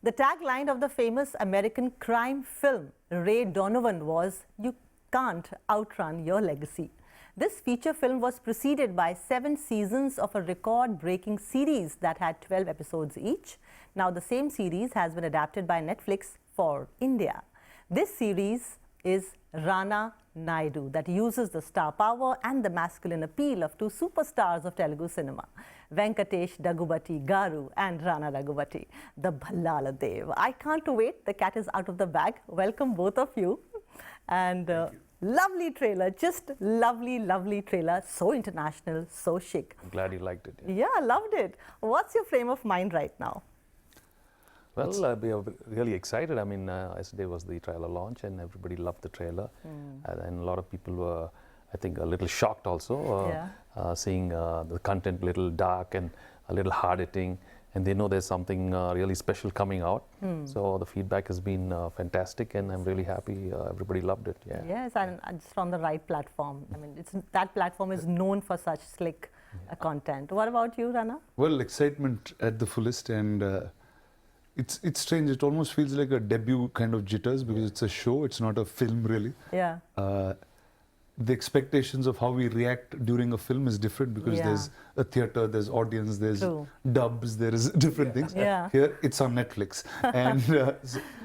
The tagline of the famous American crime film Ray Donovan was, "You can't outrun your legacy." This feature film was preceded by 7 seasons of a record-breaking series that had 12 episodes each. Now the same series has been adapted by Netflix for India. This series is Rana Naidu, that uses the star power and the masculine appeal of 2 superstars of Telugu cinema, Venkatesh Daggubatti Garu and Rana Daggubatti, the Bhallaladeva. I can't wait. The cat is out of the bag. Welcome both of you. And lovely trailer, just lovely, lovely trailer. So international, so chic. I'm glad you liked it. Yeah, I loved it. What's your frame of mind right now? Well, we are really excited. I mean, yesterday was the trailer launch and everybody loved the trailer. And a lot of people were, I think, a little shocked also, seeing the content a little dark and a little hard-hitting. And they know there's something really special coming out. So the feedback has been fantastic and I'm really happy everybody loved it. Yeah. Yes, and it's on the right platform. I mean, that platform is known for such slick content. What about you, Rana? Well, excitement at the fullest, and it's strange. It almost feels like a debut kind of jitters because it's a show. It's not a film really. Yeah. The expectations of how we react during a film is different because there's a theater, there's audience, there's dubs, there is different things. Here it's on Netflix, and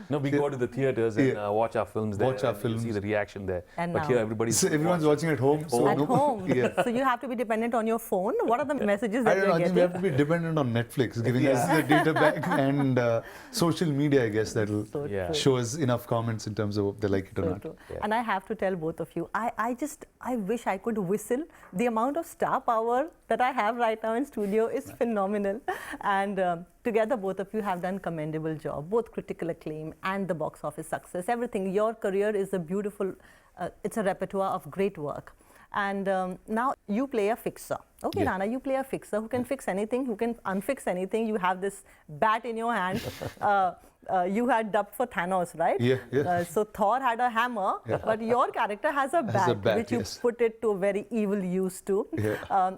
no, we go to the theaters and watch our films there. See the reaction there. And but here everyone's watching at home. So at home. So you have to be dependent on your phone. What are the messages that you're getting? I think we have to be dependent on Netflix giving us the data back, and social media, I guess, that'll show us enough comments in terms of if they like it or not. And I have to tell both of you, I wish I could whistle. The amount of star power that I have right now in studio is phenomenal. And together, both of you have done commendable job, both critical acclaim and the box office success, everything. Your career is a beautiful, it's a repertoire of great work. And now you play a fixer. Okay, Rana, you play a fixer who can fix anything, who can unfix anything. You have this bat in your hand. You had dubbed for Thanos, right? So Thor had a hammer, but your character has a bat, which you put it to a very evil use too.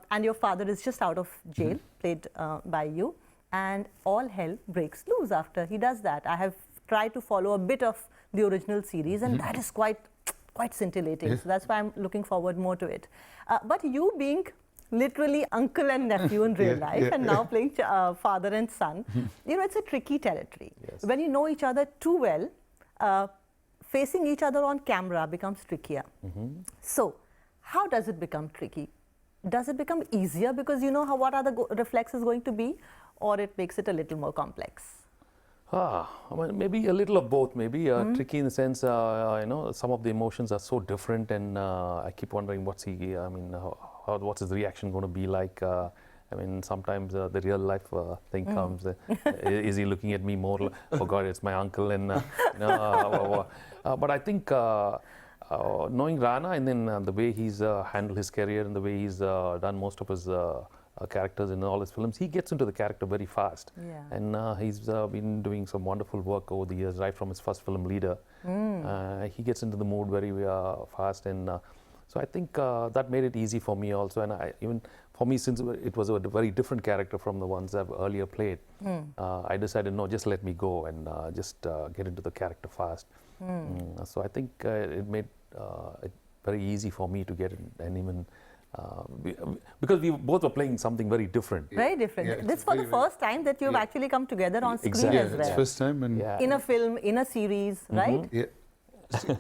And your father is just out of jail, played by you. And all hell breaks loose after he does that. I have tried to follow a bit of the original series, and that is quite scintillating. So that's why I'm looking forward more to it. But you being literally uncle and nephew in real life, and now playing father and son, you know, it's a tricky territory. When you know each other too well, facing each other on camera becomes trickier. So how does it become tricky? Does it become easier because you know what are the reflexes going to be, or it makes it a little more complex? Well, maybe a little of both. Maybe tricky in the sense, you know, some of the emotions are so different, and I keep wondering what's what's his reaction going to be like. I mean, sometimes the real life thing comes. Is he looking at me more? Oh God, it's my uncle, and you know. But I think knowing Rana and then the way he's handled his career and the way he's done most of his characters in all his films, he gets into the character very fast. And he's been doing some wonderful work over the years, right from his first film, Leader. He gets into the mood very fast, and so I think that made it easy for me also. And even for me, since it was a very different character from the ones I've earlier played, I decided, no, just let me go and just get into the character fast. So I think it made it very easy for me to get in, and even because we both were playing something very different. Very different. This for the first time that you've actually come together on screen as well. It's first time, and in a film, in a series, right?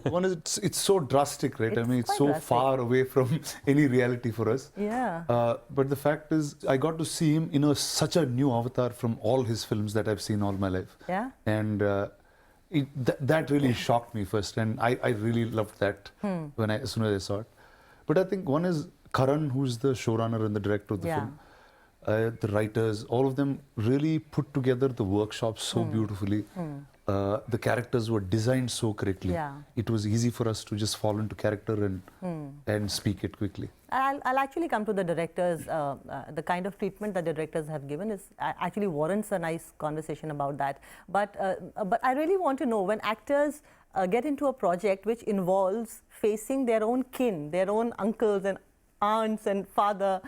One is it's so drastic, right? I mean, it's so far away from any reality for us. But the fact is, I got to see him in such a new avatar from all his films that I've seen all my life. And that really shocked me first, and I really loved that as soon as I saw it. But I think one is Karan, who's the showrunner and the director of the film. The writers, all of them really put together the workshop so beautifully. The characters were designed so correctly. It was easy for us to just fall into character and speak it quickly. I'll actually come to the directors. The kind of treatment that the directors have given is actually warrants a nice conversation about that. But I really want to know, when actors get into a project which involves facing their own kin, their own uncles and aunts and father,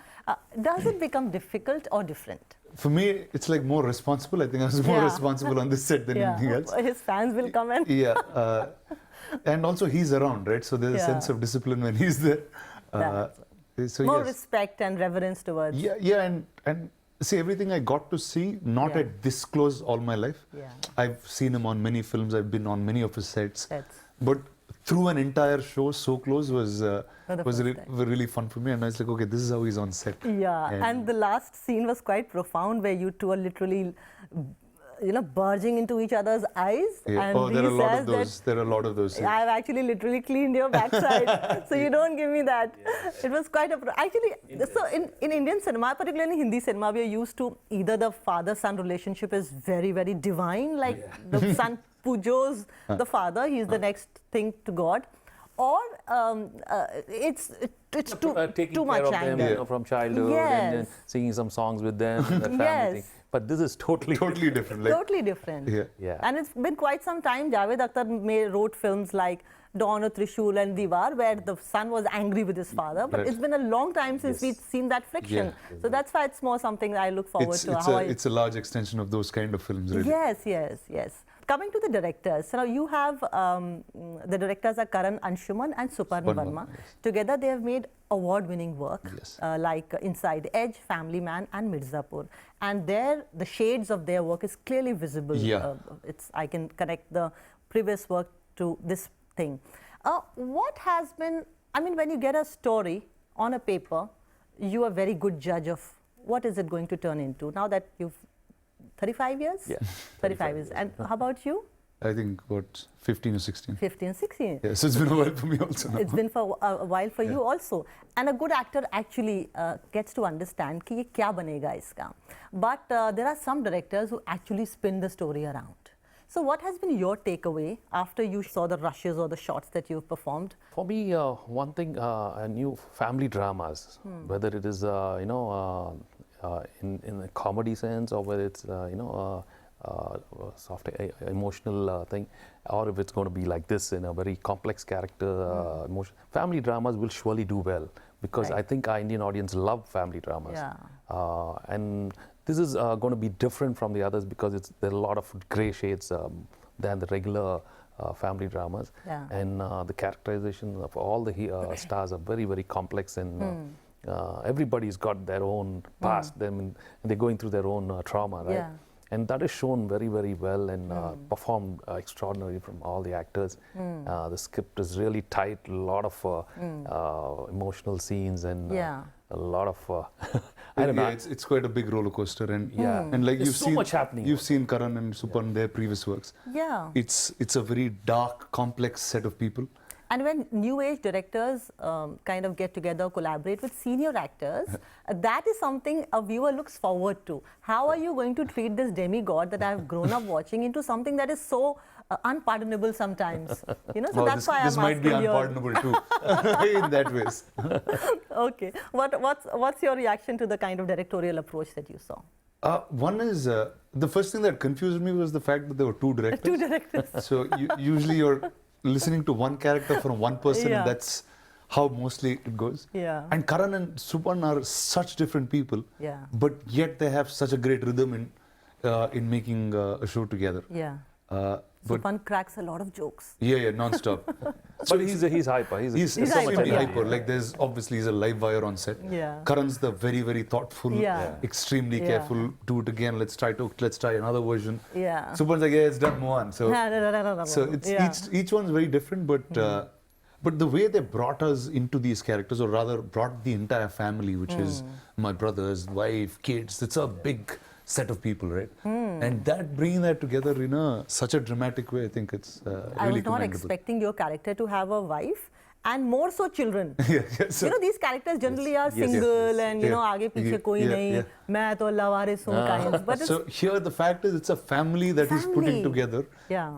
does it become difficult or different? For me, it's like more responsible. I think I was more responsible on this set than anything else. His fans will come and... Yeah. And also he's around, right? So there's a sense of discipline when he's there. So more respect and reverence towards... Yeah, and see, everything I got to see, not at this close all my life. Yeah. I've seen him on many films, I've been on many of his sets. But through an entire show so close was really fun for me, and I was like, okay, this is how he's on set. Yeah, and the last scene was quite profound, where you two are literally, you know, barging into each other's eyes. Yeah. And there are a lot of those. There are a lot of those. I've actually literally cleaned your backside, so you don't give me that. It was quite actually. So in Indian cinema, particularly in Hindi cinema, we are used to either the father-son relationship is very, very divine, like the son pujoes the father, he's the next thing to God, or it's too much anger. You know, from childhood and then singing some songs with them. That family thing. But this is totally different. Like, totally different. Yeah. And it's been quite some time. Javed Akhtar wrote films like Dawn of Trishul and Diwar, where the son was angry with his father. But it's been a long time since we've seen that friction. So that's why it's more something I look forward to. It's a large extension of those kind of films, really. Yes. Coming to the directors, so now you have the directors are Karan Anshuman and Suparna Verma. Together they have made award-winning work like Inside Edge, Family Man and Mirzapur. And the shades of their work is clearly visible. I can connect the previous work to this thing. What has been, I mean, when you get a story on a paper, you are a very good judge of what is it going to turn into. Now that you've 35 years? Yeah. 35 years. And how about you? I think about 15 or 16. 15, 16. Yeah, so it's been a while for me also now. It's been for a while for you also. And a good actor actually gets to understand कि ये क्या बनेगा इसका. But there are some directors who actually spin the story around. So what has been your takeaway after you saw the rushes or the shots that you've performed? For me, one thing, new family dramas, whether it is, in a comedy sense, or whether it's, soft emotional thing, or if it's going to be like this in a very complex character emotion. Family dramas will surely do well, because I think our Indian audience love family dramas. And this is going to be different from the others, because there are a lot of grey shades than the regular family dramas. And the characterization of all the stars are very, very complex, and everybody's got their own past, and they're going through their own trauma, right? And that is shown very, very well and performed extraordinarily from all the actors. The script is really tight, a lot of emotional scenes and a lot of, I don't know. It's quite a big roller coaster, and and like there's so much happening. You've seen Karan and Supan, their previous works. It's a very dark, complex set of people. And when new age directors kind of get together, collaborate with senior actors, that is something a viewer looks forward to. How are you going to treat this demigod that I've grown up watching into something that is so unpardonable sometimes? You know, so that's why this might be unpardonable too, in that ways. Okay, what's your reaction to the kind of directorial approach that you saw? One is, the first thing that confused me was the fact that there were two directors. Two directors. So usually you're listening to one character from one person, and that's how mostly it goes. And Karan and Supan are such different people, but yet they have such a great rhythm in making a show together. Supan cracks a lot of jokes. Non-stop. But he's hyper. He's extremely hyper. Like he's a live wire on set. Karan's the very, very thoughtful, extremely careful. Do it again. Let's try another version. Supan's like, it's done, move on. So it's each one's very different, but the way they brought us into these characters, or rather brought the entire family, which is my brothers, wife, kids. It's a big set of people, right? And bringing that together in such a dramatic way, I think it's really commendable. I was not expecting your character to have a wife, and more so children. So you know, these characters generally are single and you know, आगे पीछे कोई नहीं, मैं तो लावारिस हूँ kinds. But so here the fact is, it's a family that he's putting together,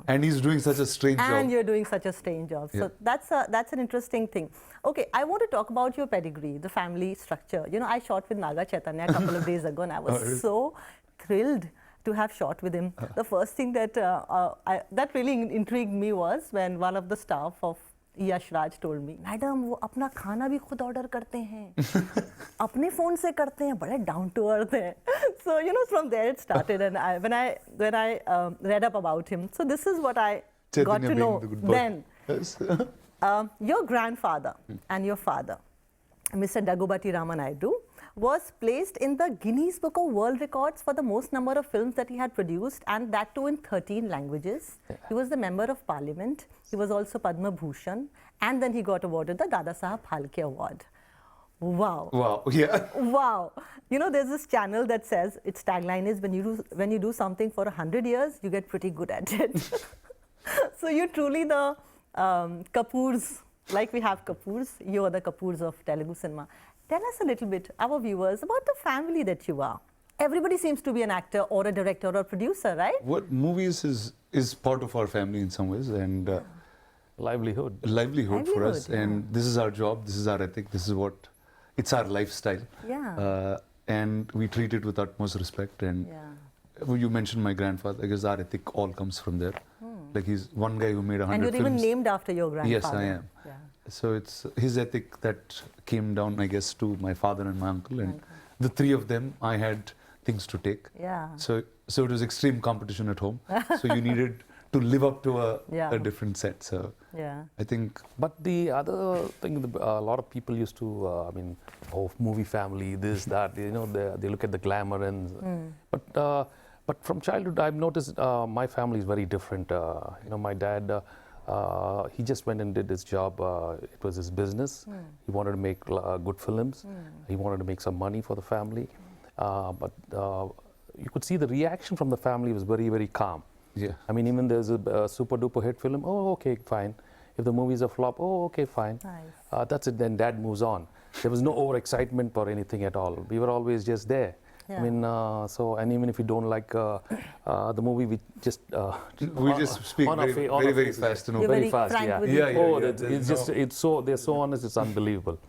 and he's doing such a strange job. And you're doing such a strange job. So that's an interesting thing. Okay, I want to talk about your pedigree, the family structure. You know, I shot with Naga Chaitanya a couple of days ago, and I was so thrilled to have shot with him. The first thing that that really intrigued me was when one of the staff of Yash Raj told me, Madam, वो अपना खाना भी खुद order करते हैं, अपने phone से करते हैं, बड़े down to earth हैं. So you know, from there it started, and when I read up about him, so this is what I got to know then. Yes. Your grandfather and your father, Mr. Daggubatti Rana Naidu, was placed in the Guinness Book of World Records for the most number of films that he had produced, and that too in 13 languages. He was the Member of Parliament. He was also Padma Bhushan, and then he got awarded the Dada Saheb Phalke Award. Wow. Wow. Yeah. Wow. You know, there's this channel that says its tagline is when you do something for 100 years, you get pretty good at it. So you're truly the Kapoors, like we have Kapoors, you are the Kapoors of Telugu cinema. Tell us a little bit, our viewers, about the family that you are. Everybody seems to be an actor or a director or a producer, right? What movies is part of our family in some ways, and livelihood for us. Yeah. And this is our job, this is our ethic, this is what, it's our lifestyle. Yeah. And we treat it with utmost respect. And you mentioned my grandfather, I guess our ethic all comes from there. Like he's one guy who made 100 films. And you're even named after your grandfather. Yes, I am. Yeah. So it's his ethic that came down, I guess, to my father and my uncle. And the three of them, I had things to take. Yeah. So it was extreme competition at home. So you needed to live up to a different set. So I think. But the other thing, a lot of people used to, I mean, movie family, this, that, you know, they look at the glamour and. But from childhood, I've noticed my family is very different. You know, my dad. He just went and did his job. It was his business. He wanted to make good films. He wanted to make some money for the family. But you could see the reaction from the family was very, very calm. Yeah. I mean, even there's a super duper hit film. Oh, okay, fine. If the movie's a flop, oh, okay, fine. Nice. That's it. Then dad moves on. There was no overexcitement or anything at all. We were always just there. Yeah. I mean, and even if you don't like the movie, we just speak very fast, you know. Very fast, yeah. They're so honest, it's unbelievable.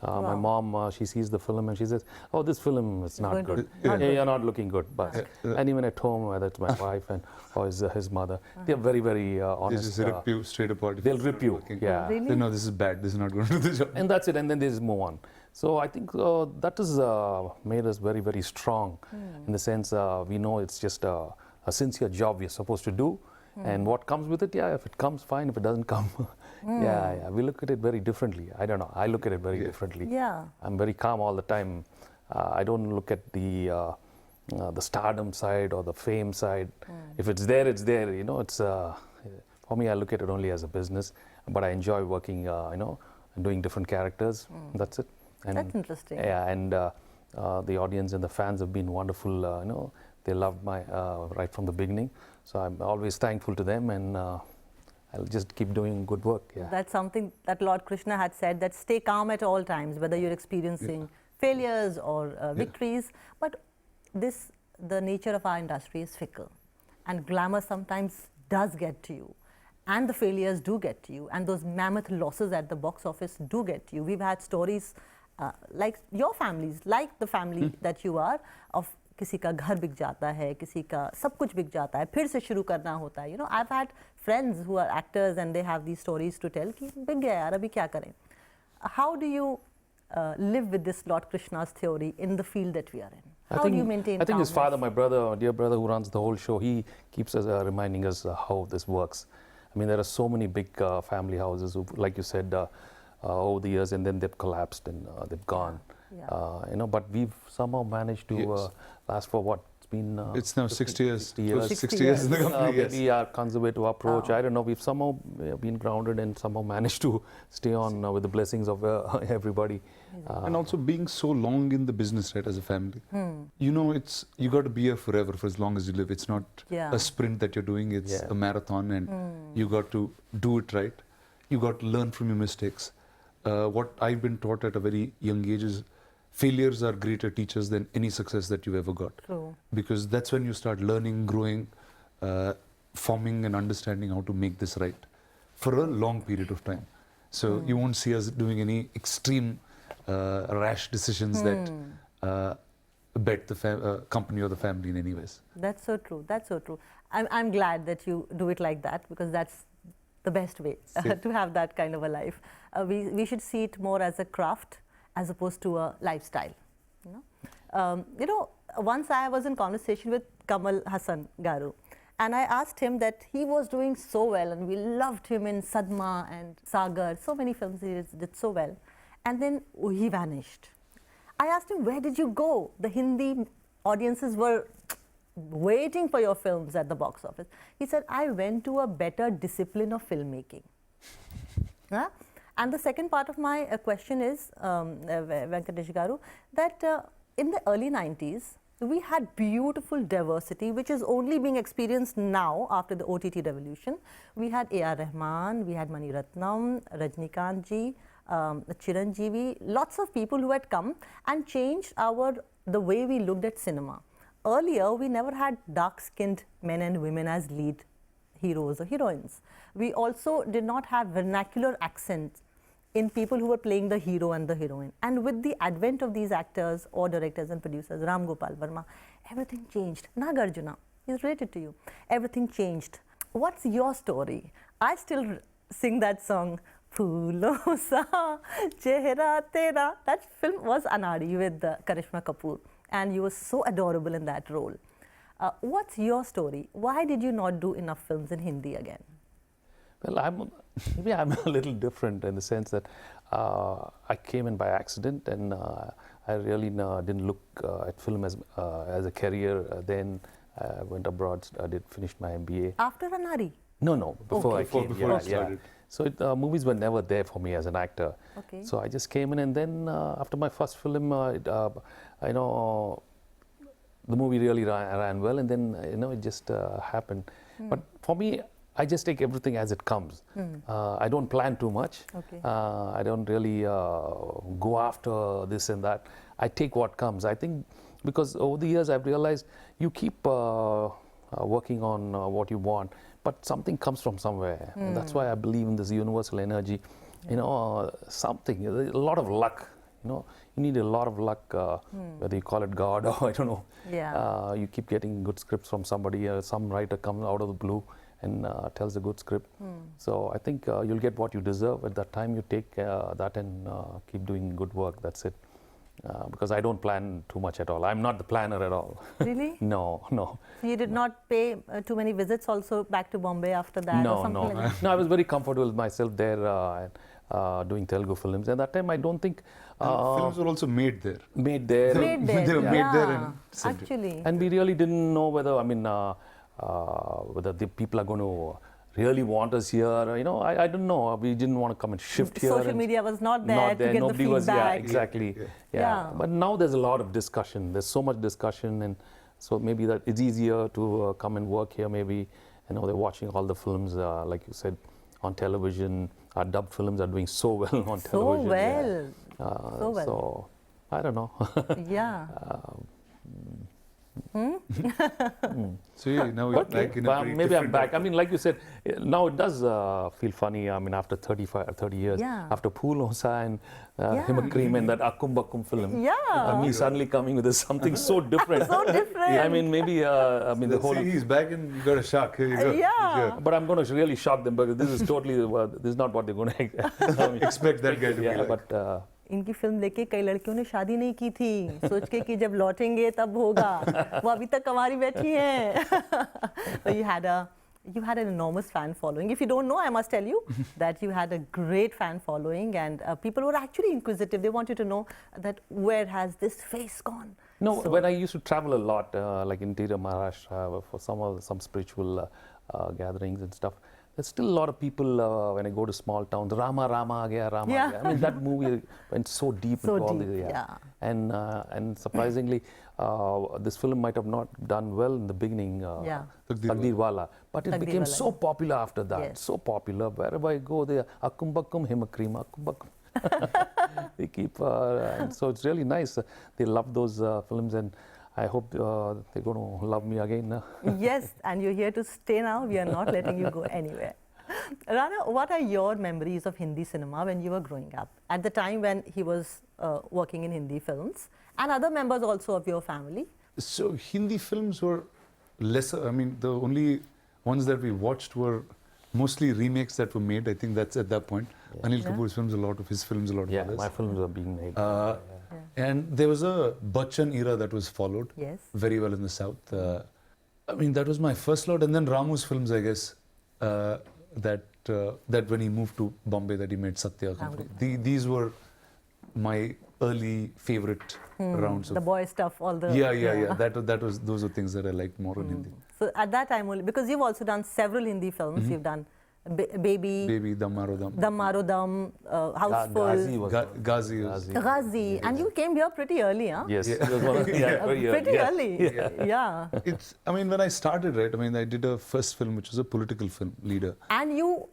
My mom, she sees the film and she says, "Oh, this film is not good. You're not looking good." But and even at home, whether it's my wife and or his mother, they're very, very honest. They just rip you straight apart. They'll rip you. Yeah. Really? They know this is bad. This is not going to do the job. And that's it. And then they just move on. So I think that has made us very, very strong in the sense we know it's just a sincere job we're supposed to do. And what comes with it, if it comes, fine. If it doesn't come, we look at it very differently. I don't know. I look at it very differently. Yeah. I'm very calm all the time. I don't look at the stardom side or the fame side. If it's there, it's there. You know, it's for me. I look at it only as a business. But I enjoy working. You know, and doing different characters. That's it. And that's interesting. Yeah, and the audience and the fans have been wonderful. You know, they loved my right from the beginning. So I'm always thankful to them, and I'll just keep doing good work. Yeah. That's something that Lord Krishna had said, that stay calm at all times, whether you're experiencing failures or victories. But the nature of our industry is fickle, and glamour sometimes does get to you. And the failures do get to you, and those mammoth losses at the box office do get to you. We've had stories like your families, like the family that you are, of किसी का घर बिक जाता है, किसी का सब कुछ बिक जाता है, फिर से शुरू करना होता है. You know, I've had friends who are actors and they have these stories to tell कि बिक गया यार, अभी क्या करें? How do you live with this Lord Krishna's theory in the field that we are in? How do you maintain I think his calmness? father, my brother, dear brother who runs the whole show, he keeps us reminding us how this works. I mean, there are so many big family houses who, like you said, over the years, and then they've collapsed and they've gone. You know, but we've somehow managed to last for what? It's been it's now 60 years. 60 years. 60 years in the company. Maybe our conservative approach. I don't know. We've somehow been grounded and somehow managed to stay on with the blessings of everybody. And also being so long in the business, right, as a family. You know, you got to be here forever, for as long as you live. It's not a sprint that you're doing. It's a marathon, and you got to do it right. You got to learn from your mistakes. What I've been taught at a very young age is failures are greater teachers than any success that you've ever got. True. Because that's when you start learning, growing, forming and understanding how to make this right for a long period of time. So you won't see us doing any extreme rash decisions that bet the company or the family in any ways. That's so true. That's so true. I'm glad that you do it like that, because that's the best way to have that kind of a life. We should see it more as a craft as opposed to a lifestyle. You know, once I was in conversation with Kamal Hassan Garu, and I asked him that he was doing so well, and we loved him in Sadma and Sagar, so many films he did so well, and then he vanished. I asked him, where did you go? The Hindi audiences were waiting for your films at the box office. He said, I went to a better discipline of filmmaking. And the second part of my question is, Venkatesh Garu, that in the early 90s, we had beautiful diversity, which is only being experienced now after the OTT revolution. We had A.R. Rahman, we had Mani Ratnam, Rajnikant ji, Chiranjeevi, lots of people who had come and changed the way we looked at cinema. Earlier, we never had dark-skinned men and women as lead heroes or heroines. We also did not have vernacular accents in people who were playing the hero and the heroine. And with the advent of these actors or directors and producers, Ram Gopal Verma, everything changed. Nagarjuna, he's related to you. Everything changed. What's your story? I still sing that song, Phoolon Sa Chehra Tera. That film was Anari with Karishma Kapoor. And you were so adorable in that role. What's your story? Why did you not do enough films in Hindi again? Well, maybe I'm a little different in the sense that I came in by accident, and I really didn't look at film as a career. Then I went abroad, finished my MBA. After Anari? No, before I came. Before I started. So movies were never there for me as an actor. Okay. So I just came in, and then after my first film, I know the movie really ran well, and then it just happened. But for me, I just take everything as it comes. I don't plan too much. Okay. I don't really go after this and that. I take what comes. I think because over the years I've realized you keep working on what you want, but something comes from somewhere. And that's why I believe in this universal energy. Something, a lot of luck. You need a lot of luck, whether you call it God or I don't know. Yeah. You keep getting good scripts from somebody, some writer comes out of the blue and tells a good script. So I think you'll get what you deserve. At that time, you take that and keep doing good work. That's it. Because I don't plan too much at all. I'm not the planner at all. Really? No. So you did not pay too many visits also back to Bombay after that? No, or something like that? No, I was very comfortable with myself there doing Telugu films. At that time, I don't think... films were also made there. Made there, They were made there and sent actually. And we really didn't know whether, whether the people are going to really want us here. I don't know. We didn't want to come and shift here. Social media was not there to get Nobody the was, feedback. exactly. Yeah. But now there's a lot of discussion. There's so much discussion, and so maybe that it's easier to come and work here. Maybe they're watching all the films, like you said, on television. Our dubbed films are doing so well on television. So well. Yeah. So well. So I don't know. Yeah. So yeah, now we're like in a very maybe I'm different back. Like you said, now it does feel funny. After 30 years, Yeah. after Phoolon Sa and Yeah. Himmakreem and that Akkum Bakkum film, Yeah. me suddenly coming with something so different. So different. Maybe the whole. See, he's back and you got a shock. Here you go. Yeah. But I'm going to really shock them because this is totally this is not what they're going to Expect that guy to be yeah, like. but. इनकी film लेके कई लड़कियों ने शादी नहीं की थी, सोच के कि जब लौटेंगे तब होगा, वो अभी तक कुंवारी बैठी हैं. You had an enormous fan following. If you don't know, I must tell you that you had a great fan following, and people were actually inquisitive. They wanted to know that where has this face gone. No, when I used to travel a lot, like interior Maharashtra for some spiritual gatherings and stuff. There's still a lot of people when I go to small towns. Rama Agaya, Rama Yeah. Agaya. That movie went so deep So into all deep, this. yeah. And surprisingly, this film might have not done well in the beginning. Taqdeerwala, but it became so popular after that. Yes. So popular. Wherever I go, they Akkum Bakkum Himmakreem, Akkum Bakkum. They keep, and so it's really nice. They love those films, and I hope they're going to love me again. Yes, and you're here to stay now. We are not letting you go anywhere. Rana, what are your memories of Hindi cinema when you were growing up? At the time when he was working in Hindi films, and other members also of your family? So Hindi films were lesser. The only ones that we watched were mostly remakes that were made. I think that's at that point. Anil Kapoor's films, a lot of his films, a lot of others. My films are being made. And there was a Bachchan era that was followed very well in the South. I mean, that was my first lot. And then Ramu's films, I guess, that when he moved to Bombay, that he made Satya Company. These were my early favorite rounds of the boy stuff, all the those are things that I liked more in Hindi. So at that time only, because you've also done several Hindi films, you've done Baby, Dam Maro Dam, Houseful, Ghazi, and you came here pretty early, huh? Yes, it was one of pretty early. It's, I mean, when I started, right, I mean, I did a first film which was a political film, Leader. And you,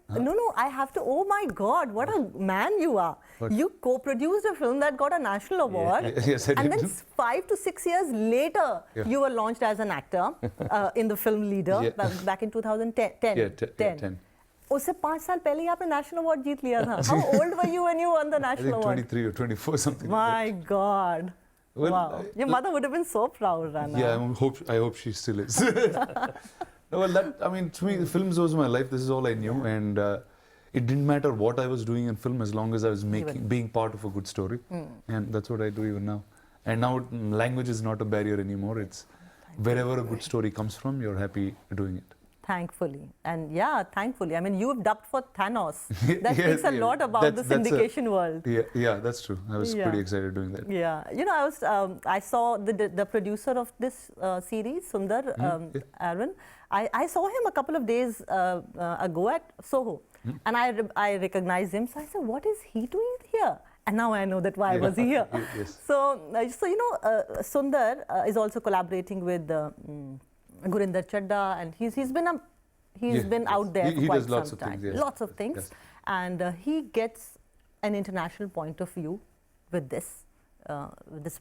I have to, oh my God, what a man you are. What? You co-produced a film that got a national award. Yes, I did. And then 5 to 6 years later, you were launched as an actor in the film Leader back in 2010. उससे 5 साल पहले ही आपने national award जीत लिया था. How old were you when you won the national award? I think 23 or 24, something. My God. Well, wow. Your mother would have been so proud, Rana. Yeah, I hope she still is. Well, I mean, to me, the films was my life. This is all I knew, and it didn't matter what I was doing in film as long as I was being part of a good story, and that's what I do even now. And now language is not a barrier anymore. It's wherever a good story comes from, you're happy doing it. Thankfully. And thankfully. I mean, you've dubbed for Thanos. That speaks a lot about the syndication world. Yeah, that's true. I was pretty excited doing that. Yeah. You know, I saw the producer of this series, Sundar Arvind. I saw him a couple of days ago at Soho. And I recognized him. So I said, what is he doing here? And now I know that why was he here. So you know, Sundar is also collaborating with Gurinder Chadda, and he's been out there for quite some time. Lots of things, and he gets an international point of view with this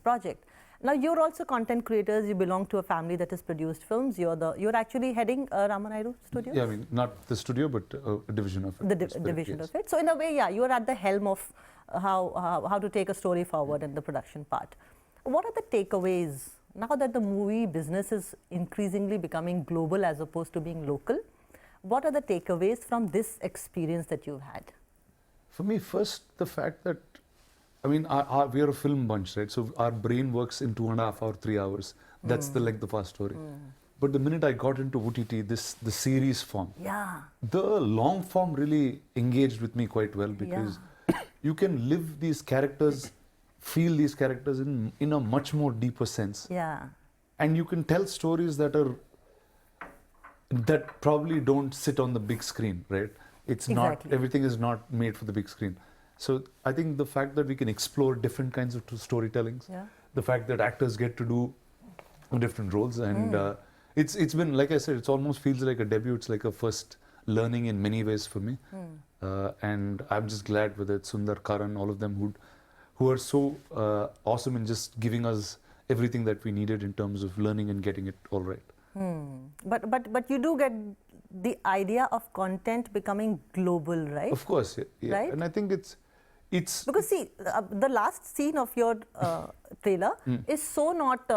project. Now you're also content creators. You belong to a family that has produced films. You're actually heading Rana Naidu Studios. Yeah, I mean not the studio, but a division of it. The division of it. So in a way, you're at the helm of how to take a story forward in the production part. What are the takeaways? Now that the movie business is increasingly becoming global as opposed to being local, what are the takeaways from this experience that you've had? For me, first, the fact that, I mean, we are a film bunch, right? So our brain works in 2.5 or 3 hours. That's the length of our story. But the minute I got into OTT, the series form, the long form really engaged with me quite well because you can live these characters, feel these characters in a much more deeper sense. And you can tell stories that probably don't sit on the big screen, right? It's not, everything is not made for the big screen. So I think the fact that we can explore different kinds of storytellings, the fact that actors get to do different roles, and it's been, like I said, it almost feels like a debut. It's like a first learning in many ways for me. And I'm just glad with it, Sundar, Karan, all of them who are so awesome in just giving us everything that we needed in terms of learning and getting it all right. But you do get the idea of content becoming global, right? Of course, Right? And I think it's because see, the last scene of your trailer is so not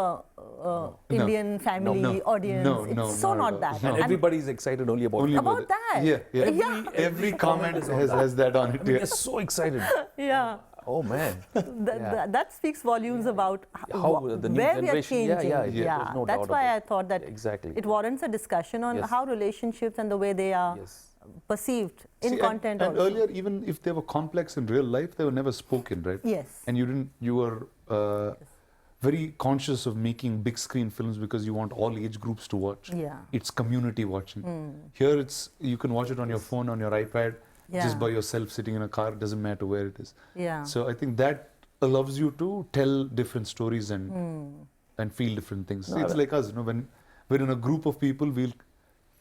Indian family audience. It's so not that. And everybody's excited only about that. Every comment has that on it. They're so excited. Oh man. That speaks volumes about how the new where we are generation. changing. No That's why I thought that it warrants a discussion on how relationships and the way they are perceived in content. And earlier, even if they were complex in real life, they were never spoken, right? And you were very conscious of making big screen films because you want all age groups to watch. It's community watching. Here you can watch it on your phone, on your iPad, just by yourself sitting in a car, doesn't matter where it is. So I think that allows you to tell different stories and feel different things. It's like us, when we're in a group of people,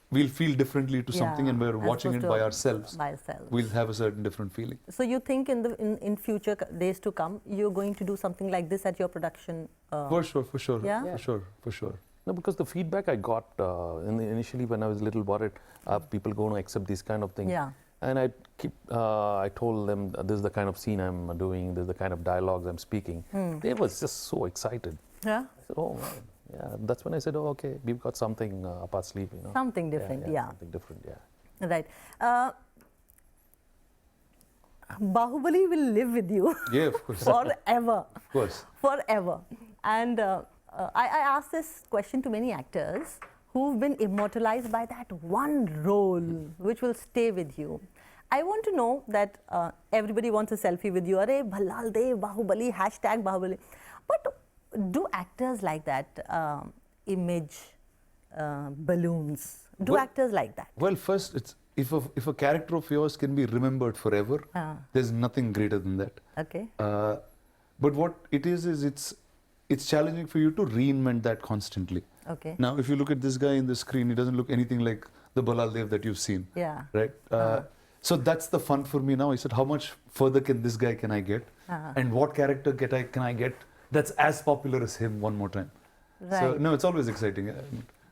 we'll feel differently to something, and we're watching it by ourselves. We'll have a certain different feeling. So you think in future days to come, you're going to do something like this at your production? For sure. Yeah? For sure. No, because the feedback I got initially when I was a little worried, people going to accept this kind of thing. And I told them this is the kind of scene I'm doing, this is the kind of dialogues I'm speaking. They were just so excited. I said, oh man. That's when I said, oh, okay, we've got something up our sleeve, Something different, Something different, Right. Bahubali will live with you. Yeah, of course. Forever. Of course. Forever. And I ask this question to many actors who've been immortalized by that one role which will stay with you. I want to know that everybody wants a selfie with you. Arey, Bhallaladeva, Bahubali, hashtag Bahubali. But do actors like that image balloons? Do actors like that? Well, first, it's if a character of yours can be remembered forever, there's nothing greater than that. Okay. But what it is it's challenging for you to reinvent that constantly. Okay. Now, if you look at this guy in the screen, he doesn't look anything like the Bhallaladeva that you've seen. Yeah. Right? So that's the fun for me now. I said, how much further can I get? And what character can I get that's as popular as him one more time? Right. So, no, it's always exciting.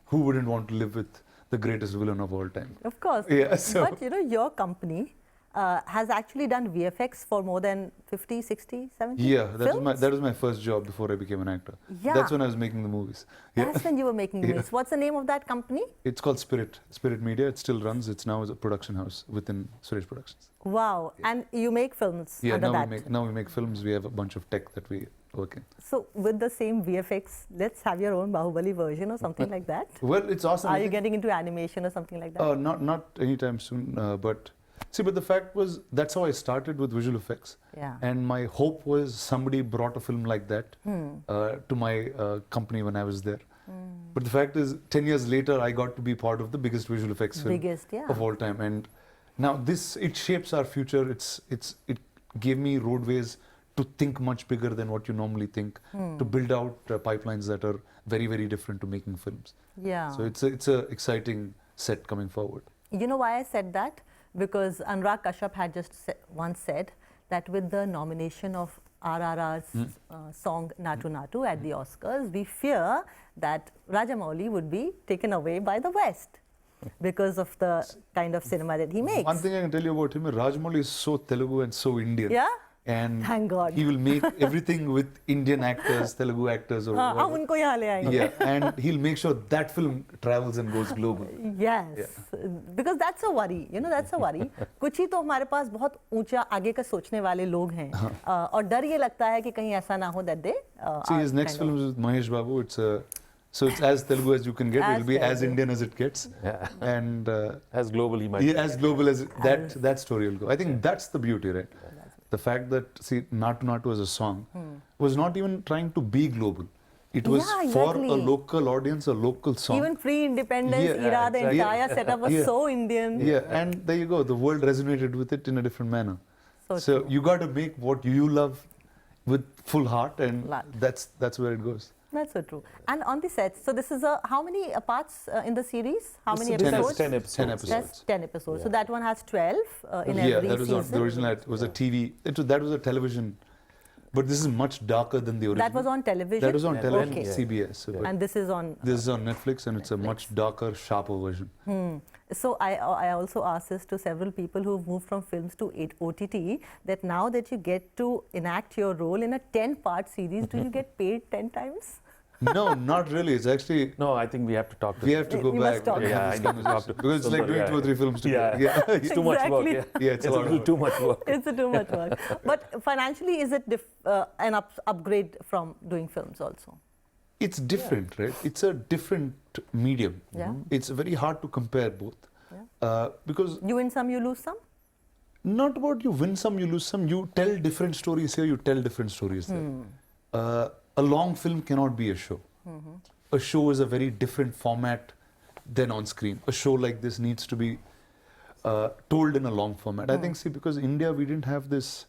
Who wouldn't want to live with the greatest villain of all time? Of course. Yeah, so But you know, your company has actually done VFX for more than 50, 60, 70 yeah, films? that was my first job before I became an actor. Yeah. That's when I was making the movies. Yeah. That's when you were making movies. What's the name of that company? It's called Spirit Media. It still runs. It's now a production house within Suresh Productions. Wow. Yeah. And you make films under that? Now we make films. We have a bunch of tech that we work in. So with the same VFX, let's have your own Bahubali version or something like that? Well, it's awesome. Are you getting into animation or something like that? Not anytime soon, but see, but the fact was, that's how I started with visual effects. Yeah. And my hope was somebody brought a film like that to my company when I was there. But the fact is, 10 years later, I got to be part of the biggest visual effects film of all time. And now it shapes our future. It gave me roadways to think much bigger than what you normally think, to build out pipelines that are very, very different to making films. Yeah. So it's a exciting set coming forward. You know why I said that? Because Anurag Kashyap had just once said that with the nomination of RRR's song Naatu Naatu at the Oscars, we fear that Rajamouli would be taken away by the West because of the kind of cinema that he makes. One thing I can tell you about him, Rajamouli is so Telugu and so Indian. Yeah? And thank God. He will make everything with Indian actors, Telugu actors or unko yahan le aayenge. Yeah, and he'll make sure that film travels and goes global. Yes, because that's a worry, you know, that's a worry. कुछ ही तो हमारे पास बहुत ऊंचा आगे का सोचने वाले लोग हैं और डर ये लगता है कि कहीं ऐसा ना हो that they See, his next film is with Mahesh Babu. So it's as Telugu as you can get. It'll be as Indian as it gets, and as global he might. Yeah, as global as that story will go. I think that's the beauty, right? The fact that, see, Naatu Naatu as a song was not even trying to be global. It was for a local audience, a local song. Even pre-independence era, the entire setup was so Indian. Yeah, and there you go. The world resonated with it in a different manner. So you got to make what you love with full heart, and that's where it goes. That's so true. And on the sets, so this is how many parts in the series? How many episodes? 10 episodes. 10 episodes. That's 10 episodes. Yeah. So that one has 12 in every that was season. The original was a TV. That was a television. But this is much darker than the original. That was on television? That was on television, CBS. So and this is on... This is on Netflix, and it's a much darker, sharper version. So I also asked this to several people who've moved from films to OTT, that now that you get to enact your role in a 10-part series, do you get paid 10 times? No, not really. It's actually... No, I think we have to talk to We have to go back. Yeah, I need to talk to because it's like doing 2 or 3 films together. Yeah. It's too much work. Yeah, it's a little too much work. It's too much work. But financially, is it an upgrade from doing films also? It's different, right? It's a different medium. Yeah. It's very hard to compare both. Yeah. Because... You win some, you lose some? Not about you win some, you lose some. You tell different stories here, you tell different stories there. A long film cannot be a show. A show is a very different format than on screen. A show like this needs to be told in a long format. I think, see, because in India we didn't have this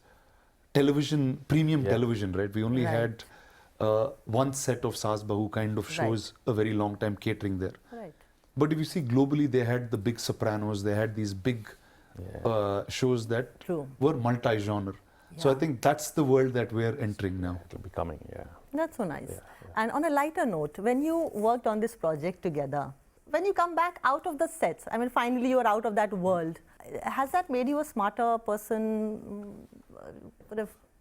television, premium television, right? We only had one set of Saas Bahu kind of shows a very long time catering there. Right. But if you see globally, they had the big Sopranos, they had these big shows that were multi-genre. So I think that's the world that we're entering now. It'll be coming, That's so nice. And on a lighter note, when you worked on this project together, when you come back out of the sets, I mean, finally you're out of that world, has that made you a smarter person?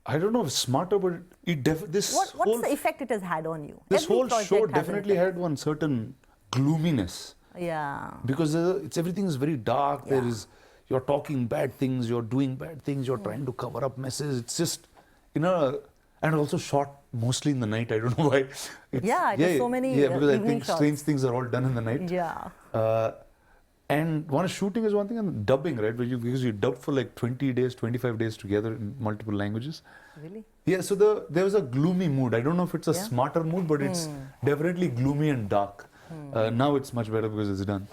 I don't know if smarter, but what's the effect it has had on you? This whole show definitely had one certain gloominess Yeah. Because everything is very dark. There is, you're talking bad things, you're doing bad things, you're trying to cover up messes. It's just, and also shot mostly in the night. I don't know why. There's so many because I think shots. strange things are all done in the night. Yeah. And one is shooting is one thing, and dubbing, right? Because you dub for like 20 days, 25 days together in multiple languages. Really? Yeah, so there was a gloomy mood. I don't know if it's a smarter mood, but it's definitely gloomy and dark. Now it's much better because it's done.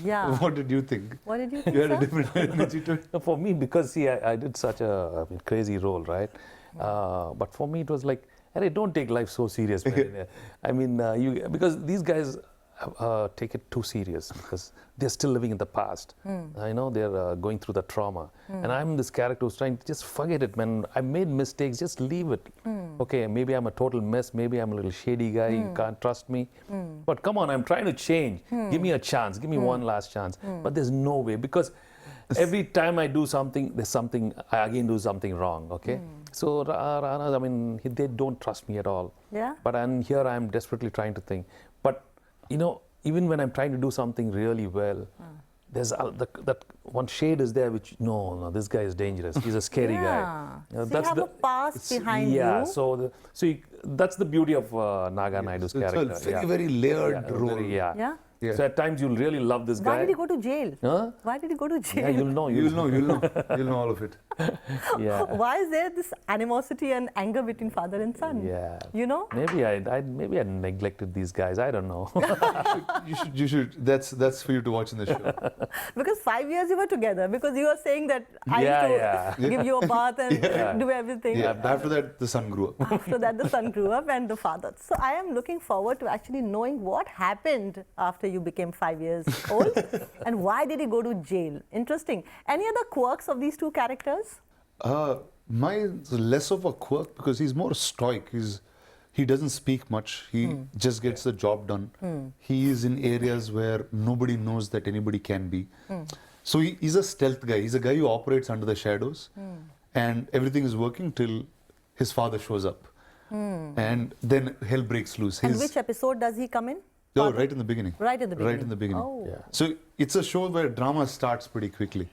Yeah. What did you think? What did you think, You had sir? a different energy to it? For me, because see, I did such a crazy role, right? But for me, it was like, hey, don't take life so serious, man. I mean, because these guys take it too serious because they're still living in the past. I know they're going through the trauma. And I'm this character who's trying to just forget it, man. I made mistakes, just leave it. Okay, maybe I'm a total mess. Maybe I'm a little shady guy. You can't trust me. But come on, I'm trying to change. Give me a chance. Give me one last chance. But there's no way because every time I do something, I again do something wrong, okay? So, Rana, I mean, they don't trust me at all. Yeah. But here I'm desperately trying to think. But, even when I'm trying to do something really well, there's that one shade is there which, no, this guy is dangerous. He's a scary guy. So you have a past behind you. Yeah, so that's the beauty of Naga Naidu's character. It's a very, very layered role. Yeah? So at times you'll really love this guy. Why did he go to jail? Huh? Why did he go to jail? Yeah, you'll know. You'll know all of it. Yeah. Why is there this animosity and anger between father and son? Yeah. Maybe I neglected these guys. I don't know. You should. That's for you to watch in the show. Because 5 years you were together. Because you were saying that I used to give you a bath and do everything. Yeah. After that, the son grew up. After that, the son grew up and the father. So I am looking forward to actually knowing what happened after you became 5 years old and why did he go to jail? Interesting. Any other quirks of these two characters? Mine's less of a quirk because he's more stoic. He doesn't speak much. He just gets the job done. He is in areas where nobody knows that anybody can be. So he's a stealth guy. He's a guy who operates under the shadows. And everything is working till his father shows up. And then hell breaks loose. And which episode does he come in? Oh, right in the beginning. Right in the beginning. Right in the beginning. Oh. Yeah. So it's a show where drama starts pretty quickly.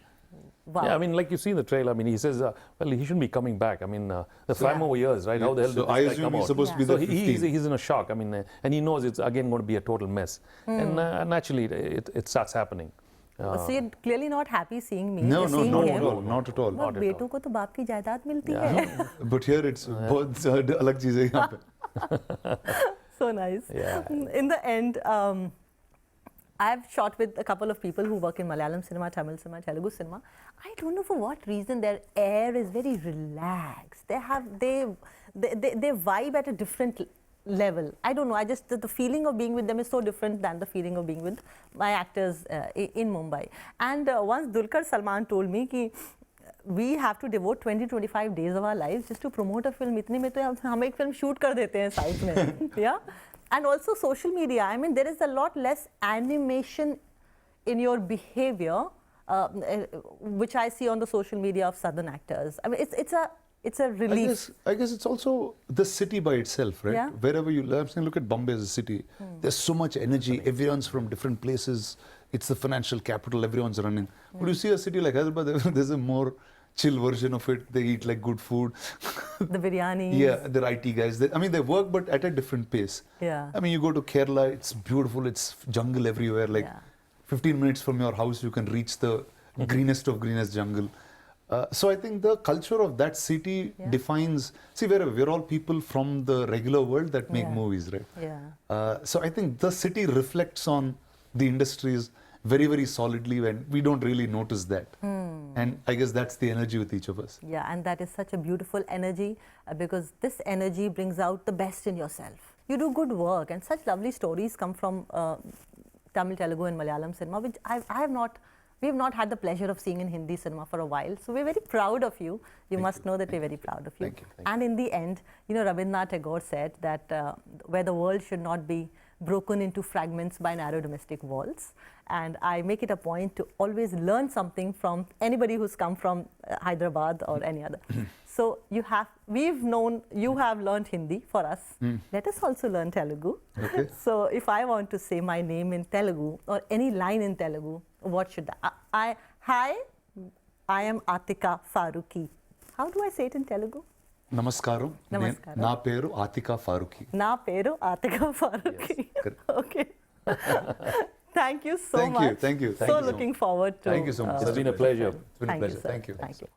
Wow. Yeah, I mean, like you see in the trailer, I mean, he says, well, he shouldn't be coming back. I mean, the 5 more years, right? How the hell did So this I guy assume come he's out? supposed to be So there 15. he's in a shock. I mean, and he knows it's again going to be a total mess. And naturally, it starts happening. So you're clearly not happy seeing me. No, seeing him. not at all. But बेटों को तो बाप की जायदाद मिलती है. But here it's बहुत अलग चीज़ है यहाँ पे. So nice. Yeah. In the end, I've shot with a couple of people who work in Malayalam cinema, Tamil cinema, Telugu cinema. I don't know for what reason their air is very relaxed. They vibe at a different level. I don't know. I just the feeling of being with them is so different than the feeling of being with my actors in Mumbai. And once Dulquer Salman told me कि we have to devote 20-25 days of our lives just to promote a film. इतने में तो हम एक film shoot कर देते हैं side में. Yeah. And also social media. I mean, there is a lot less animation in your behavior, which I see on the social media of southern actors. I mean, it's a relief. I guess it's also the city by itself, right? Yeah. Wherever you live, I'm saying, look at Bombay as a city. There's so much energy. Everyone's from different places. It's the financial capital. Everyone's running. But you see a city like Hyderabad, there's a more chill version of it. They eat like good food. The biryani. Yeah, they're IT guys. They work, but at a different pace. Yeah. I mean, you go to Kerala, it's beautiful. It's jungle everywhere. Like 15 minutes from your house, you can reach the greenest of greenest jungle. So I think the culture of that city defines. See, we're all people from the regular world that make movies, right? Yeah. So I think the city reflects on the industries very, very solidly when we don't really notice that. And I guess that's the energy with each of us. Yeah, and that is such a beautiful energy because this energy brings out the best in yourself. You do good work and such lovely stories come from Tamil, Telugu and Malayalam cinema, which we have not had the pleasure of seeing in Hindi cinema for a while. So we're very proud of you. You must know that we're very proud of you. Thank you. And in the end, Rabindranath Tagore said that where the world should not be broken into fragments by narrow domestic walls. And I make it a point to always learn something from anybody who's come from Hyderabad or any other. So we've known, you have learned Hindi for us. Let us also learn Telugu. Okay. So if I want to say my name in Telugu or any line in Telugu, what should Hi, I am Atika Farooqui. How do I say it in Telugu? Namaskaram. Namaskaram. Na peru Atika Farooqui. Na peru Atika Farooqui. Yes. Okay. Thank you so much. Thank you. So looking forward to. Thank you so much. It's been a pleasure. It's been a pleasure. Sir. Thank you. Thank you.